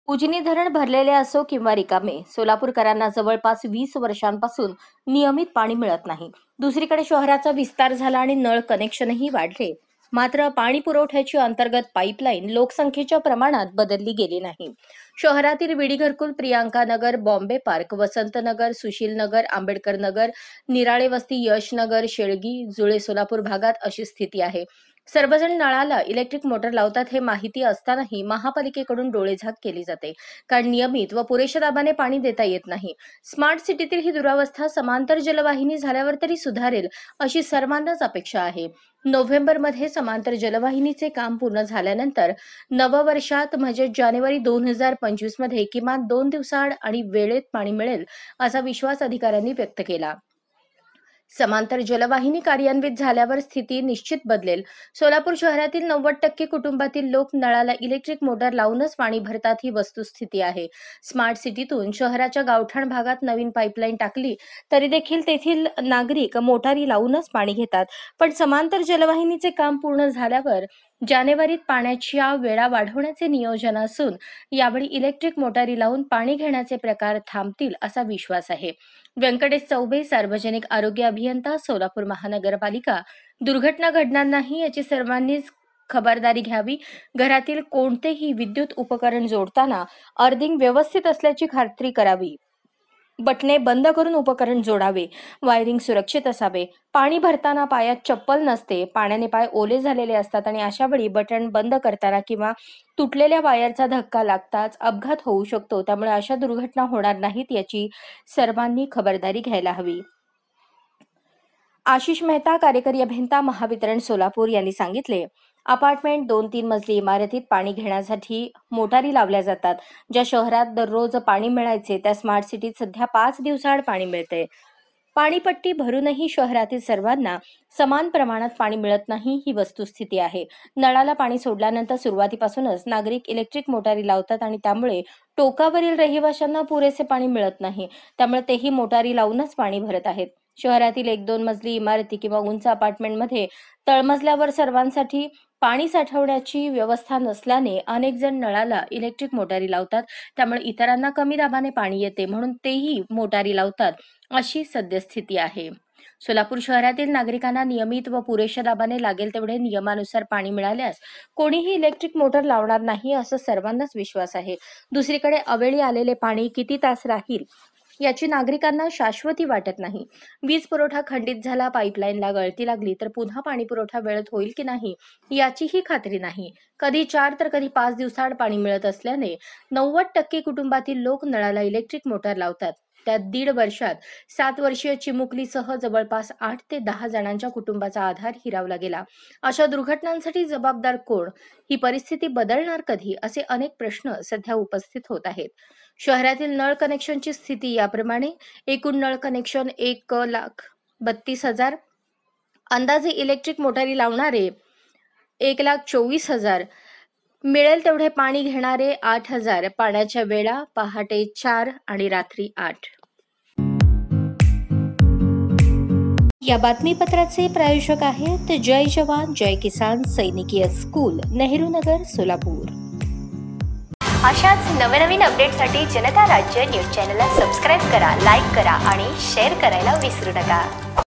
उजनी धरण भरलेले असो किंवा रिकामे, सोलापूरकरांना जवळपास 20 वर्षांपासून नियमित पाणी मिळत नाही. दुसरीकडे शहराचा विस्तार झाला आणि नळ कनेक्शनही वाढले. मात्र पाणी पुरवठ्याची अंतर्गत पाईपलाईन लोकसंख्येच्या प्रमाणात बदलली गेली नाही. शहरातील विडी घरकुल, प्रियांका नगर, बॉम्बे पार्क, वसंत नगर, सुशील नगर, आंबेडकर नगर, निराळे वस्ती, यश नगर, शेळगी, जुळे सोलापूर भागात अशी स्थिती आहे. सर्वजण नळाला इलेक्ट्रिक मोटर लावतात हे माहिती असतानाही महापालिकेकडून डोळेझाक केली जाते, कारण नियमित व पुरेशा दाबाने पाणी देता येत नाही. स्मार्ट सिटीतील ही दुरावस्था समांतर जलवाहिनी झाल्यावर तरी सुधारेल, अशी सर्वांनाच अपेक्षा आहे. नोव्हेंबरमध्ये समांतर जलवाहिनीचे काम पूर्ण झाल्यानंतर नववर्षात म्हणजे जानेवारी 2025 मध्ये किमान 2 दिवसाआड आणि वेळेत पाणी मिळेल, असा विश्वास अधिकाऱ्यांनी व्यक्त केला. समांतर जलवाहिनी कार्यान्वित झाल्यावर स्थिती निश्चित बदलेल. सोलापूर शहरातील 90% कुटुंबातील लोक नळाला इलेक्ट्रिक मोटर लावूनच पाणी भरतात ही वस्तुस्थिती आहे. स्मार्ट सिटीतून शहराच्या गावठाण भागात नवीन पाईपलाईन टाकली तरी देखील तेथील नागरिक मोटारी लावूनच पाणी घेतात. पण समांतर जलवाहिनीचे काम पूर्ण झाल्यावर जानेवारीत पाण्याच्या वेळा वाढवण्याचे नियोजन असून यावेळी इलेक्ट्रिक मोटारी लावून पाणी घेण्याचे प्रकार थांबतील असा विश्वास आहे. व्यंकटेश चौबे, सार्वजनिक आरोग्य अभियंता, सोलापूर महानगरपालिका. दुर्घटना घडणार नाही याची सर्वांनीच खबरदारी घ्यावी. घरातील कोणतेही विद्युत उपकरण जोडताना अर्थिंग व्यवस्थित असल्याची खात्री करावी. बटणे बंद करून उपकरण जोडावे. वायरिंग सुरक्षित असावे. पाणी भरताना पायात चप्पल नसते. पाण्याने पाय ओले झालेले असतात आणि अशा वेळी बटण बंद करताना किंवा तुटलेल्या वायरचा धक्का लागताच अपघात होऊ शकतो. त्यामुळे अशा दुर्घटना होणार नाहीत याची सर्वांनी खबरदारी घ्यायला हवी. आशिष मेहता, कार्यकारी अभियंता, महावितरण सोलापूर यांनी सांगितले. अपार्टमेंट 2-3 मजली इमारतीत पाणी घेण्यासाठी मोटारी लावल्या जातात. ज्या शहरात दररोज पाणी मिळायचे त्या स्मार्ट सिटीत सध्या 5 दिवसाआड पाणी मिळते. पाणीपट्टी भरूनही शहरातील सर्वांना समान प्रमाणात पाणी मिळत नाही ही वस्तुस्थिती आहे. नळाला पाणी सोडल्यानंतर सुरुवातीपासूनच नागरिक इलेक्ट्रिक मोटारी लावतात आणि त्यामुळे टोकावरील रहिवाशांना पुरेसे पाणी मिळत नाही. त्यामुळे तेही मोटारी लावूनच पाणी भरत आहेत. शहरातील 1-2 मजली इमारती किंवा उंच अपार्टमेंटमध्ये तळमजल्यावर सर्वांसाठी पाणी साठवण्याची व्यवस्था नसल्याने अनेक जण नळाला इलेक्ट्रिक मोटारी लावतात. त्यामुळे इतरांना कमी दाबाने पाणी येते म्हणून तेही मोटारी लावतात, अशी सद्यस्थिती आहे. सोलापूर शहरातील नागरिकांना नियमित व पुरेशा दाबाने लागेल तेवढे नियमानुसार पाणी मिळाल्यास कोणीही इलेक्ट्रिक मोटर लावणार नाही असा सर्वांनाच विश्वास आहे. दुसरीकडे अवेळी आलेले पाणी किती तास राहील याची नागरिकांना शाश्वती वाटत नाही. वीज पुरवठा खंडित झाला, पाईपलाईनला गळती लागली तर पुन्हा पाणी पुरवठा वेळेत होईल की नाही याचीही खात्री नाही. कधी 4 तर कधी 5 दिवसाआड पाणी मिळत असल्याने 90% कुटुंबातील लोक नळाला इलेक्ट्रिक मोटार लावतात. त्यात 1.5 वर्षात 7 वर्षीय चिमुकलीसह जवळपास 8 ते 10 जणांच्या कुटुंबाचा आधार हिरावला गेला. अशा दुर्घटनांसाठी जबाबदार कोण? ही परिस्थिती बदलणार कधी? असे अनेक प्रश्न सध्या उपस्थित होत आहेत. शहरातील नळ कनेक्शनची स्थिती याप्रमाणे. एकूण नळ कनेक्शन 1,32,000. अंदाजे इलेक्ट्रिक मोटारी लावणारे 1,24,000. मिळेल तेवढे पाणी घेणारे 8,000. पाण्याच्या वेळा पहाटे 4 आणि रात्री 8. या बातमीपत्राचे प्रायोजक आहेत जय जवान जय किसान सैनिकीय स्कूल, नेहरू नगर, सोलापूर. अशाच नवनवीन अपडेटसाठी जनता राज्य न्यूज चॅनलला सबस्क्राईब करा, लाईक करा आणि शेअर करायला विसरू नका.